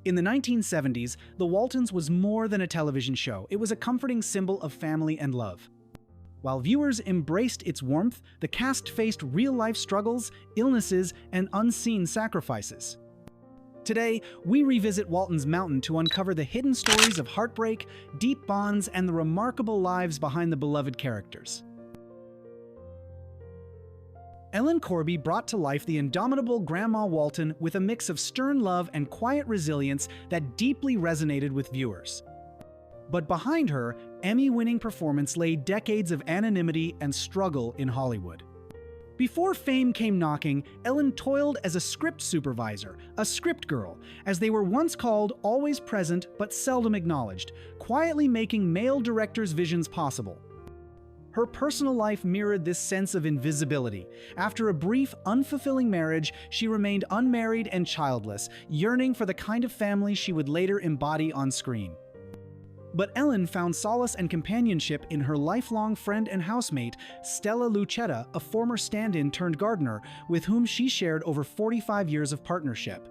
In the 1970s, The Waltons was more than a television show. It was a comforting symbol of family and love. While viewers embraced its warmth, the cast faced real-life struggles, illnesses, and unseen sacrifices. Today, we revisit Walton's Mountain to uncover the hidden stories of heartbreak, deep bonds, and the remarkable lives behind the beloved characters. Ellen Corby brought to life the indomitable Grandma Walton with a mix of stern love and quiet resilience that deeply resonated with viewers. But behind her Emmy-winning performance lay decades of anonymity and struggle in Hollywood. Before fame came knocking, Ellen toiled as a script supervisor, a script girl, as they were once called, always present but seldom acknowledged, quietly making male directors' visions possible. Her personal life mirrored this sense of invisibility. After a brief, unfulfilling marriage, she remained unmarried and childless, yearning for the kind of family she would later embody on screen. But Ellen found solace and companionship in her lifelong friend and housemate, Stella Lucetta, a former stand-in turned gardener, with whom she shared over 45 years of partnership.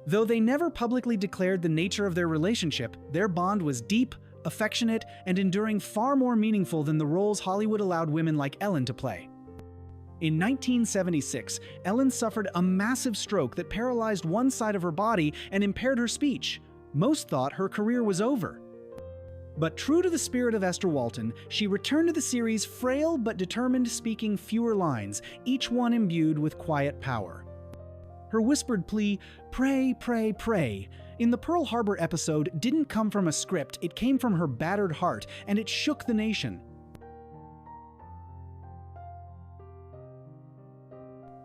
Though they never publicly declared the nature of their relationship, their bond was deep, affectionate, and enduring, far more meaningful than the roles Hollywood allowed women like Ellen to play. In 1976, Ellen suffered a massive stroke that paralyzed one side of her body and impaired her speech. Most thought her career was over. But true to the spirit of Esther Walton, she returned to the series frail but determined, speaking fewer lines, each one imbued with quiet power. Her whispered plea, "Pray, pray, pray," in the Pearl Harbor episode didn't come from a script, it came from her battered heart, and it shook the nation.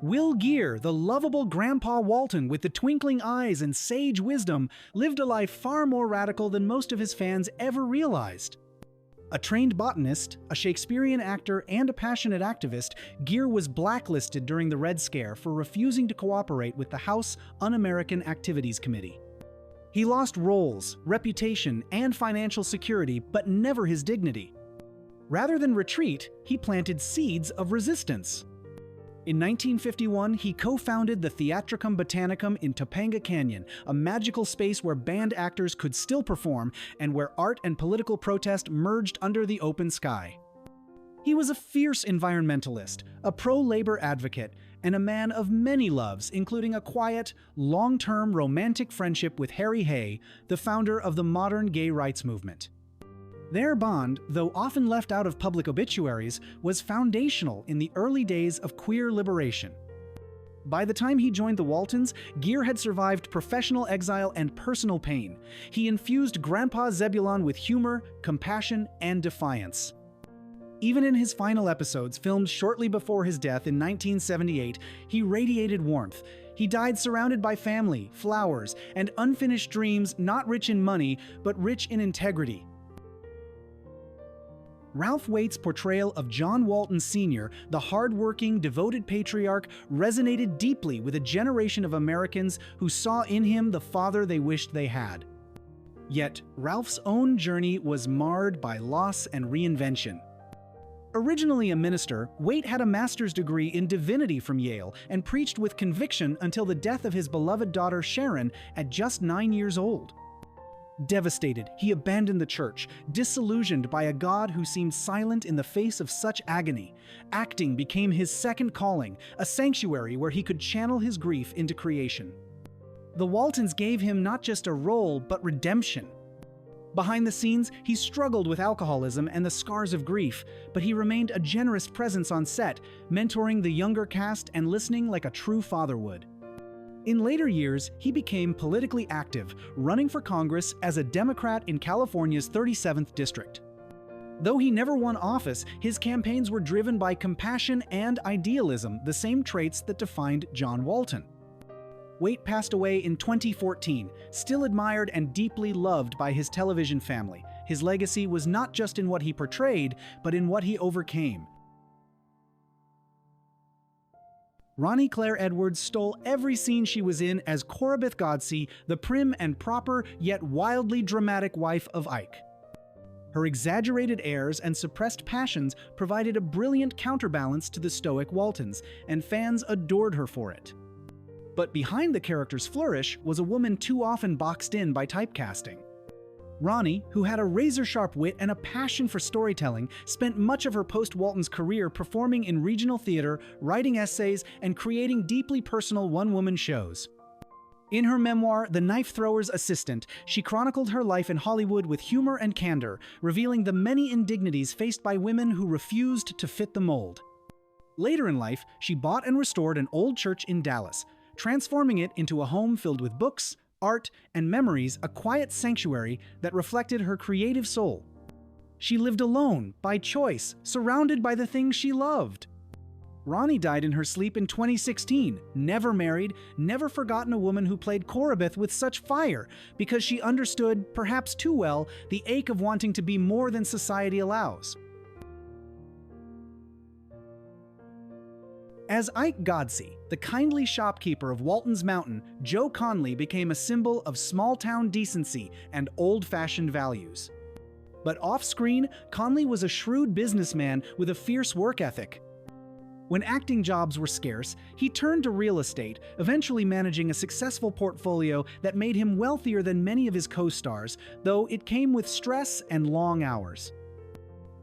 Will Geer, the lovable Grandpa Walton with the twinkling eyes and sage wisdom, lived a life far more radical than most of his fans ever realized. A trained botanist, a Shakespearean actor, and a passionate activist, Geer was blacklisted during the Red Scare for refusing to cooperate with the House Un-American Activities Committee. He lost roles, reputation, and financial security, but never his dignity. Rather than retreat, he planted seeds of resistance. In 1951, he co-founded the Theatricum Botanicum in Topanga Canyon, a magical space where band actors could still perform and where art and political protest merged under the open sky. He was a fierce environmentalist, a pro-labor advocate, and a man of many loves, including a quiet, long-term romantic friendship with Harry Hay, the founder of the modern gay rights movement. Their bond, though often left out of public obituaries, was foundational in the early days of queer liberation. By the time he joined the Waltons, Geer had survived professional exile and personal pain. He infused Grandpa Zebulon with humor, compassion, and defiance. Even in his final episodes, filmed shortly before his death in 1978, he radiated warmth. He died surrounded by family, flowers, and unfinished dreams, not rich in money, but rich in integrity. Ralph Waite's portrayal of John Walton Sr., the hard-working, devoted patriarch, resonated deeply with a generation of Americans who saw in him the father they wished they had. Yet, Ralph's own journey was marred by loss and reinvention. Originally a minister, Waite had a master's degree in divinity from Yale and preached with conviction until the death of his beloved daughter Sharon at just 9 years old. Devastated, he abandoned the church, disillusioned by a God who seemed silent in the face of such agony. Acting became his second calling, a sanctuary where he could channel his grief into creation. The Waltons gave him not just a role, but redemption. Behind the scenes, he struggled with alcoholism and the scars of grief, but he remained a generous presence on set, mentoring the younger cast and listening like a true father would. In later years, he became politically active, running for Congress as a Democrat in California's 37th District. Though he never won office, his campaigns were driven by compassion and idealism, the same traits that defined John Walton. Waite passed away in 2014, still admired and deeply loved by his television family. His legacy was not just in what he portrayed, but in what he overcame. Ronnie Clare Edwards stole every scene she was in as Corabeth Godsey, the prim and proper yet wildly dramatic wife of Ike. Her exaggerated airs and suppressed passions provided a brilliant counterbalance to the stoic Waltons, and fans adored her for it. But behind the character's flourish was a woman too often boxed in by typecasting. Ronnie, who had a razor-sharp wit and a passion for storytelling, spent much of her post-Waltons career performing in regional theater, writing essays, and creating deeply personal one-woman shows. In her memoir, The Knife Thrower's Assistant, she chronicled her life in Hollywood with humor and candor, revealing the many indignities faced by women who refused to fit the mold. Later in life, she bought and restored an old church in Dallas, transforming it into a home filled with books, art, and memories, a quiet sanctuary that reflected her creative soul. She lived alone, by choice, surrounded by the things she loved. Ronnie died in her sleep in 2016, never married, never forgotten a woman who played Corby with such fire, because she understood, perhaps too well, the ache of wanting to be more than society allows. As Ike Godsey, the kindly shopkeeper of Waltons Mountain, Joe Connley became a symbol of small-town decency and old-fashioned values. But off-screen, Connley was a shrewd businessman with a fierce work ethic. When acting jobs were scarce, he turned to real estate, eventually managing a successful portfolio that made him wealthier than many of his co-stars, though it came with stress and long hours.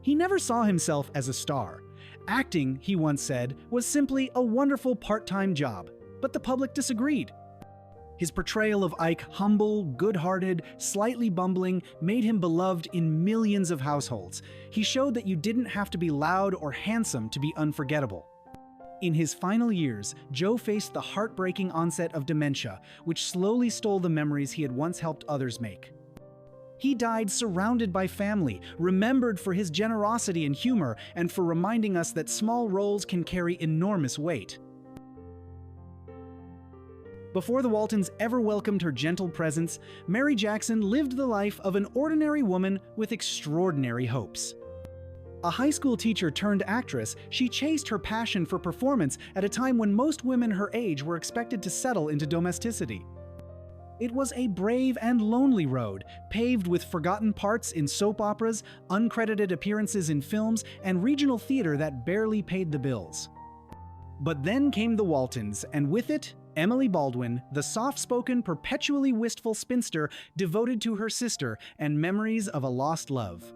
He never saw himself as a star. Acting, he once said, was simply a wonderful part-time job, but the public disagreed. His portrayal of Ike, humble, good-hearted, slightly bumbling, made him beloved in millions of households. He showed that you didn't have to be loud or handsome to be unforgettable. In his final years, Joe faced the heartbreaking onset of dementia, which slowly stole the memories he had once helped others make. He died surrounded by family, remembered for his generosity and humor, and for reminding us that small roles can carry enormous weight. Before the Waltons ever welcomed her gentle presence, Mary Jackson lived the life of an ordinary woman with extraordinary hopes. A high school teacher turned actress, she chased her passion for performance at a time when most women her age were expected to settle into domesticity. It was a brave and lonely road, paved with forgotten parts in soap operas, uncredited appearances in films, and regional theater that barely paid the bills. But then came the Waltons, and with it, Emily Baldwin, the soft-spoken, perpetually wistful spinster devoted to her sister and memories of a lost love.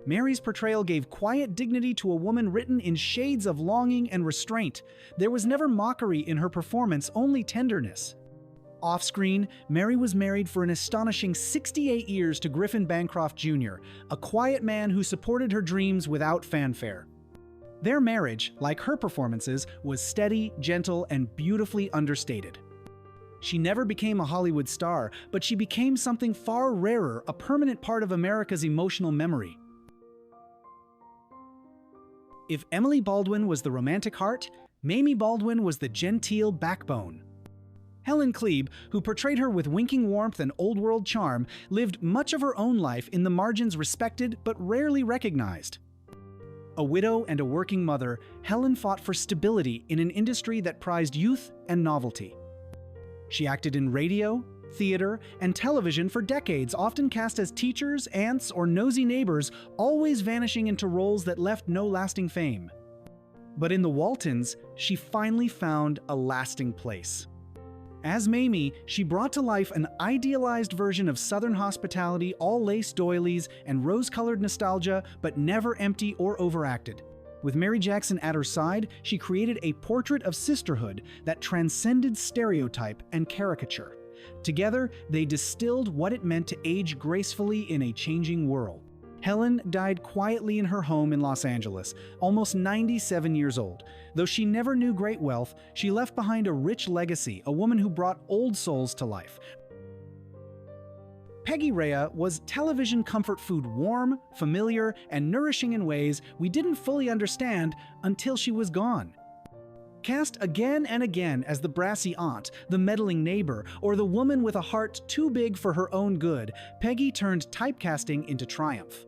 Mary's portrayal gave quiet dignity to a woman written in shades of longing and restraint. There was never mockery in her performance, only tenderness. Off-screen, Mary was married for an astonishing 68 years to Griffin Bancroft Jr., a quiet man who supported her dreams without fanfare. Their marriage, like her performances, was steady, gentle, and beautifully understated. She never became a Hollywood star, but she became something far rarer, a permanent part of America's emotional memory. If Emily Baldwin was the romantic heart, Mamie Baldwin was the genteel backbone. Helen Cleb, who portrayed her with winking warmth and old-world charm, lived much of her own life in the margins respected but rarely recognized. A widow and a working mother, Helen fought for stability in an industry that prized youth and novelty. She acted in radio, theater, and television for decades, often cast as teachers, aunts, or nosy neighbors, always vanishing into roles that left no lasting fame. But in the Waltons, she finally found a lasting place. As Mamie, she brought to life an idealized version of Southern hospitality, all lace doilies and rose-colored nostalgia, but never empty or overacted. With Mary Jackson at her side, she created a portrait of sisterhood that transcended stereotype and caricature. Together, they distilled what it meant to age gracefully in a changing world. Helen died quietly in her home in Los Angeles, almost 97 years old. Though she never knew great wealth, she left behind a rich legacy, a woman who brought old souls to life. Peggy Rea was television comfort food, warm, familiar, and nourishing in ways we didn't fully understand until she was gone. Cast again and again as the brassy aunt, the meddling neighbor, or the woman with a heart too big for her own good, Peggy turned typecasting into triumph.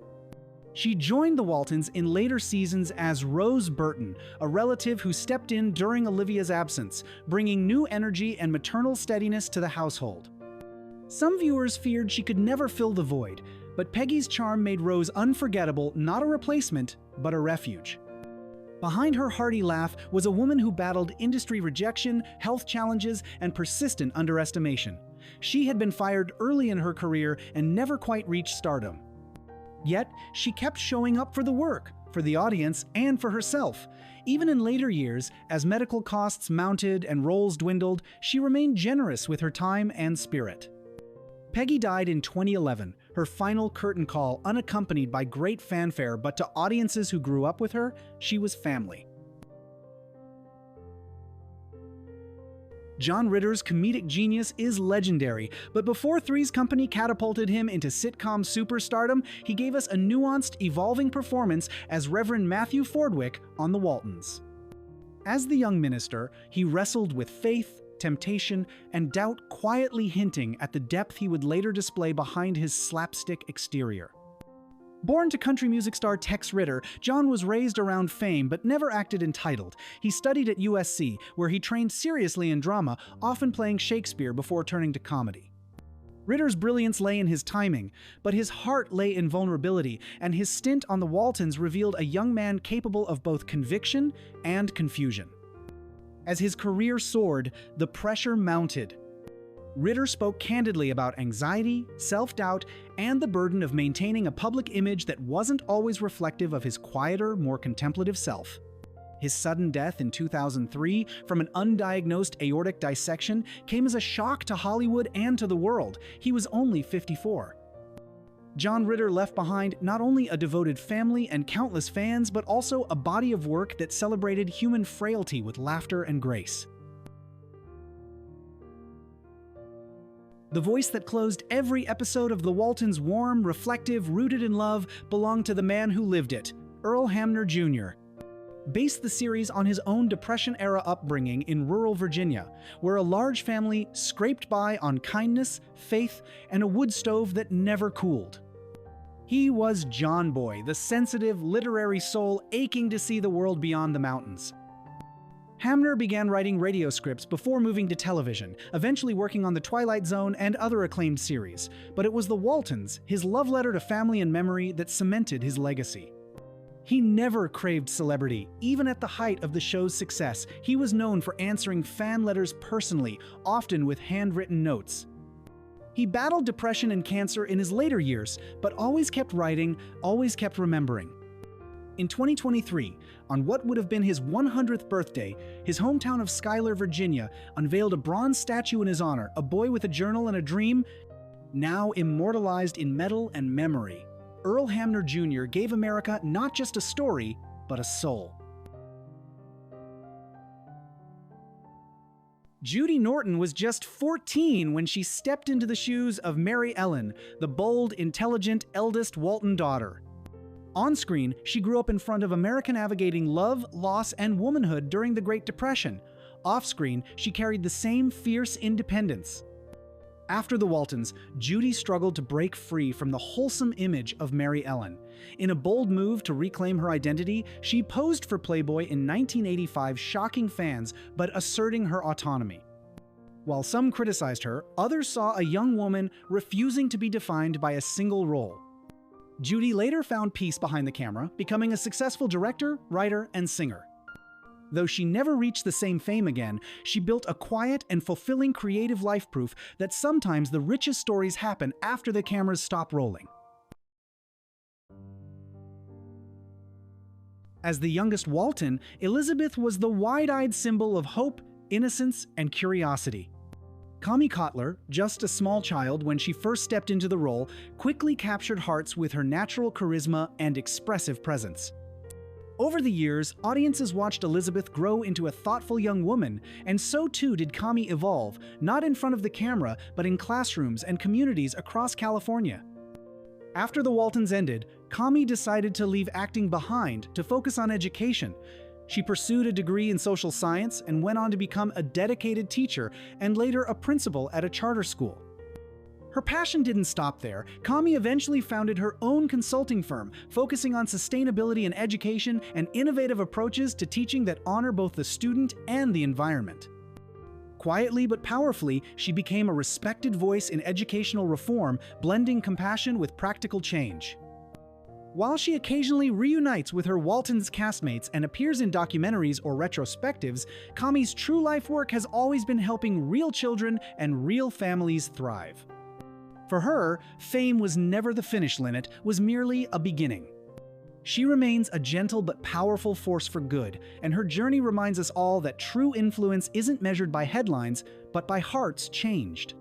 She joined the Waltons in later seasons as Rose Burton, a relative who stepped in during Olivia's absence, bringing new energy and maternal steadiness to the household. Some viewers feared she could never fill the void, but Peggy's charm made Rose unforgettable, not a replacement, but a refuge. Behind her hearty laugh was a woman who battled industry rejection, health challenges, and persistent underestimation. She had been fired early in her career and never quite reached stardom. Yet, she kept showing up for the work, for the audience, and for herself. Even in later years, as medical costs mounted and roles dwindled, she remained generous with her time and spirit. Peggy died in 2011, her final curtain call unaccompanied by great fanfare, but to audiences who grew up with her, she was family. John Ritter's comedic genius is legendary, but before Three's Company catapulted him into sitcom superstardom, he gave us a nuanced, evolving performance as Reverend Matthew Fordwick on The Waltons. As the young minister, he wrestled with faith, temptation, and doubt, quietly hinting at the depth he would later display behind his slapstick exterior. Born to country music star Tex Ritter, John was raised around fame but never acted entitled. He studied at USC, where he trained seriously in drama, often playing Shakespeare before turning to comedy. Ritter's brilliance lay in his timing, but his heart lay in vulnerability, and his stint on The Waltons revealed a young man capable of both conviction and confusion. As his career soared, the pressure mounted. Ritter spoke candidly about anxiety, self-doubt, and the burden of maintaining a public image that wasn't always reflective of his quieter, more contemplative self. His sudden death in 2003 from an undiagnosed aortic dissection came as a shock to Hollywood and to the world. He was only 54. John Ritter left behind not only a devoted family and countless fans, but also a body of work that celebrated human frailty with laughter and grace. The voice that closed every episode of The Waltons warm, reflective, rooted in love, belonged to the man who lived it, Earl Hamner Jr. Based the series on his own Depression-era upbringing in rural Virginia, where a large family scraped by on kindness, faith, and a wood stove that never cooled. He was John Boy, the sensitive, literary soul aching to see the world beyond the mountains. Hamner began writing radio scripts before moving to television, eventually working on The Twilight Zone and other acclaimed series. But it was The Waltons, his love letter to family and memory, that cemented his legacy. He never craved celebrity. Even at the height of the show's success, he was known for answering fan letters personally, often with handwritten notes. He battled depression and cancer in his later years, but always kept writing, always kept remembering. In 2023, on what would have been his 100th birthday, his hometown of Schuyler, Virginia, unveiled a bronze statue in his honor, a boy with a journal and a dream, now immortalized in metal and memory. Earl Hamner Jr. gave America not just a story, but a soul. Judy Norton was just 14 when she stepped into the shoes of Mary Ellen, the bold, intelligent, eldest Walton daughter. On screen, she grew up in front of America navigating love, loss, and womanhood during the Great Depression. Off-screen, she carried the same fierce independence. After The Waltons, Judy struggled to break free from the wholesome image of Mary Ellen. In a bold move to reclaim her identity, she posed for Playboy in 1985, shocking fans but asserting her autonomy. While some criticized her, others saw a young woman refusing to be defined by a single role. Judy later found peace behind the camera, becoming a successful director, writer, and singer. Though she never reached the same fame again, she built a quiet and fulfilling creative life, proof that sometimes the richest stories happen after the cameras stop rolling. As the youngest Walton, Elizabeth was the wide-eyed symbol of hope, innocence, and curiosity. Connie Kotler, just a small child when she first stepped into the role, quickly captured hearts with her natural charisma and expressive presence. Over the years, audiences watched Elizabeth grow into a thoughtful young woman, and so too did Connie evolve, not in front of the camera, but in classrooms and communities across California. After The Waltons ended, Connie decided to leave acting behind to focus on education. She pursued a degree in social science and went on to become a dedicated teacher and later a principal at a charter school. Her passion didn't stop there. Connie eventually founded her own consulting firm, focusing on sustainability in education and innovative approaches to teaching that honor both the student and the environment. Quietly but powerfully, she became a respected voice in educational reform, blending compassion with practical change. While she occasionally reunites with her Waltons castmates and appears in documentaries or retrospectives, Kami's true life work has always been helping real children and real families thrive. For her, fame was never the finish line, it was merely a beginning. She remains a gentle but powerful force for good, and her journey reminds us all that true influence isn't measured by headlines, but by hearts changed.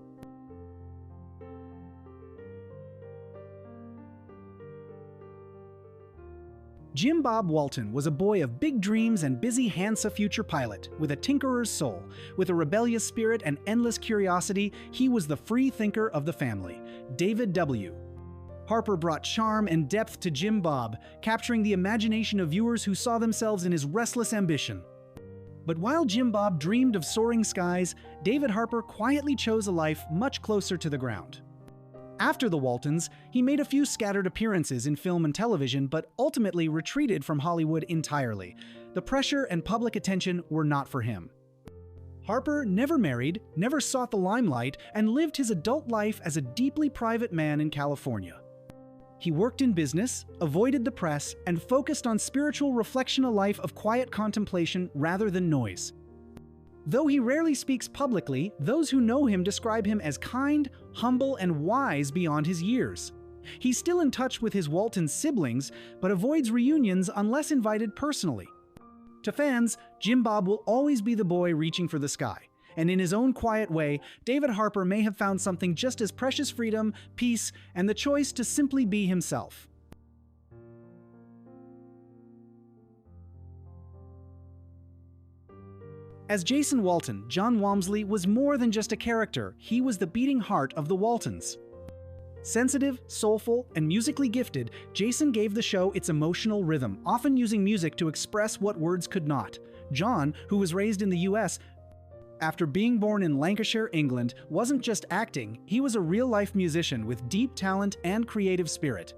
Jim Bob Walton was a boy of big dreams and busy Hansa future pilot, with a tinkerer's soul. With a rebellious spirit and endless curiosity, he was the free thinker of the family. David W. Harper brought charm and depth to Jim Bob, capturing the imagination of viewers who saw themselves in his restless ambition. But while Jim Bob dreamed of soaring skies, David Harper quietly chose a life much closer to the ground. After the Waltons, he made a few scattered appearances in film and television, but ultimately retreated from Hollywood entirely. The pressure and public attention were not for him. Harper never married, never sought the limelight, and lived his adult life as a deeply private man in California. He worked in business, avoided the press, and focused on spiritual reflection, a life of quiet contemplation rather than noise. Though he rarely speaks publicly, those who know him describe him as kind, humble, and wise beyond his years. He's still in touch with his Walton siblings, but avoids reunions unless invited personally. To fans, Jim Bob will always be the boy reaching for the sky, and in his own quiet way, David Harper may have found something just as precious: freedom, peace, and the choice to simply be himself. As Jason Walton, John Wamsley was more than just a character, he was the beating heart of the Waltons. Sensitive, soulful, and musically gifted, Jason gave the show its emotional rhythm, often using music to express what words could not. John, who was raised in the US, after being born in Lancashire, England, wasn't just acting, he was a real-life musician with deep talent and creative spirit.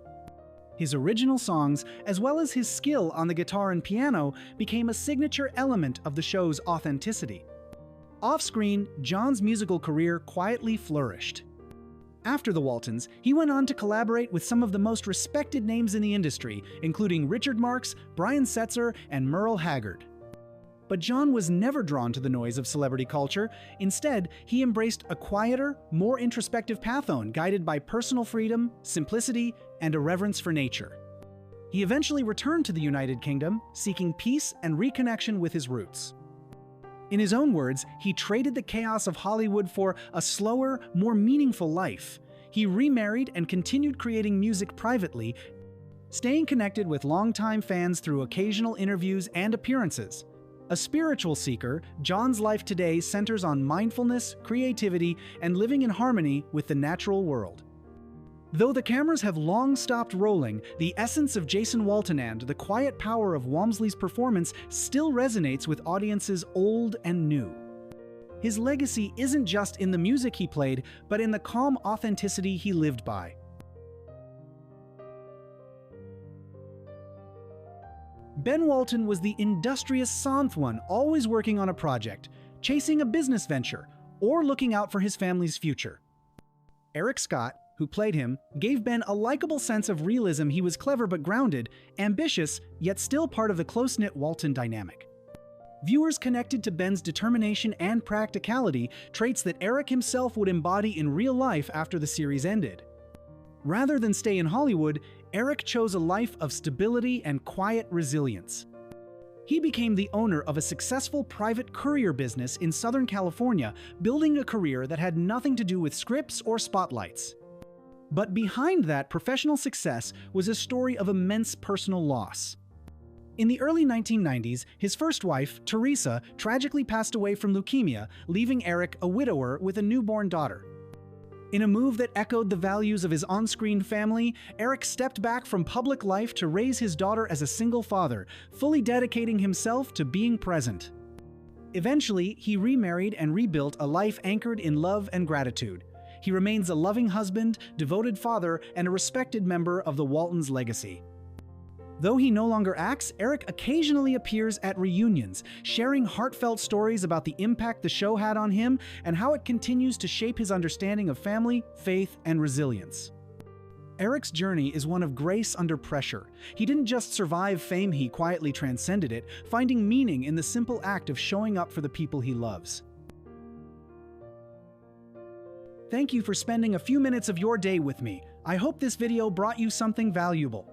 His original songs, as well as his skill on the guitar and piano, became a signature element of the show's authenticity. Off-screen, John's musical career quietly flourished. After the Waltons, he went on to collaborate with some of the most respected names in the industry, including Richard Marx, Brian Setzer, and Merle Haggard. But John was never drawn to the noise of celebrity culture. Instead, he embraced a quieter, more introspective path guided by personal freedom, simplicity, and a reverence for nature. He eventually returned to the United Kingdom, seeking peace and reconnection with his roots. In his own words, he traded the chaos of Hollywood for a slower, more meaningful life. He remarried and continued creating music privately, staying connected with longtime fans through occasional interviews and appearances. A spiritual seeker, John's life today centers on mindfulness, creativity, and living in harmony with the natural world. Though the cameras have long stopped rolling, the essence of Jason Walton and the quiet power of Wamsley's performance still resonates with audiences old and new. His legacy isn't just in the music he played, but in the calm authenticity he lived by. Ben Walton was the industrious Santh one, always working on a project, chasing a business venture, or looking out for his family's future. Eric Scott, who played him, gave Ben a likable sense of realism. He was clever but grounded, ambitious, yet still part of the close-knit Walton dynamic. Viewers connected to Ben's determination and practicality, traits that Eric himself would embody in real life after the series ended. Rather than stay in Hollywood, Eric chose a life of stability and quiet resilience. He became the owner of a successful private courier business in Southern California, building a career that had nothing to do with scripts or spotlights. But behind that professional success was a story of immense personal loss. In the early 1990s, his first wife, Teresa, tragically passed away from leukemia, leaving Eric a widower with a newborn daughter. In a move that echoed the values of his on-screen family, Eric stepped back from public life to raise his daughter as a single father, fully dedicating himself to being present. Eventually, he remarried and rebuilt a life anchored in love and gratitude. He remains a loving husband, devoted father, and a respected member of the Waltons' legacy. Though he no longer acts, Eric occasionally appears at reunions, sharing heartfelt stories about the impact the show had on him and how it continues to shape his understanding of family, faith, and resilience. Eric's journey is one of grace under pressure. He didn't just survive fame, he quietly transcended it, finding meaning in the simple act of showing up for the people he loves. Thank you for spending a few minutes of your day with me. I hope this video brought you something valuable.